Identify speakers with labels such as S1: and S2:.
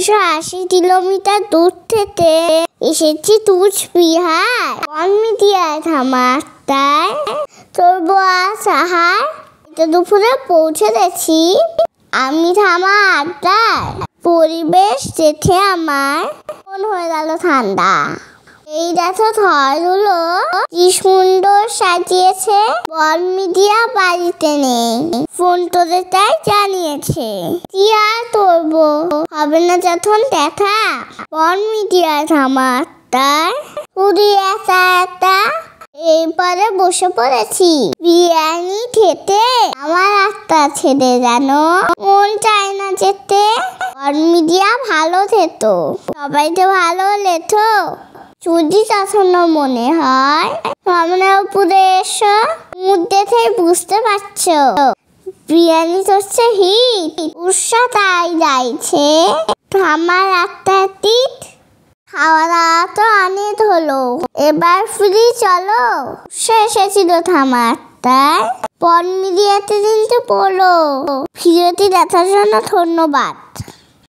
S1: 380 kilometre দূর থেকে এসেছি তুচবিহার বন মিডিয়ায় থামাটায় চলবো আহার। দুপুরে পৌঁছে গেছি আমি থামা আড্ডায়। পরিবেশ দেখে আমার মন হয়ে গেল ঠান্ডা। এই দেখো ঘরগুলো কি সুন্দর সাজিয়েছে। বন মিডিয়া বাড়িতে নেই, ফোন তোদের তাই জানিয়েছে। কি আর করবো, হবে না যখন দেখা। বন মিডিয়ায় থামাটায় পুরি একা এইবারে বসে পড়েছি বিরিয়ানি খেতে। আমার আত্মা ছেড়ে জানো, মন চায় না যেতে। বন মিডিয়া ভালো খেত, সবাই তো ভালো লেথো। যদি কখনো মনে হয় সামনে উপরে এসো, মুখ দেখে বুঝতে পারছো বিরিয়ানি করছে হিট। উৎসাহ তাই যাইছে আমার একটা টিট। খাওয়া দাওয়া তো অনেক হলো, এবার ফ্রি চলো। এসেছিল থামাটায় বন মিডিয়াতে কিন্তু পড়ো। ভিডিওটি দেখার জন্য ধন্যবাদ।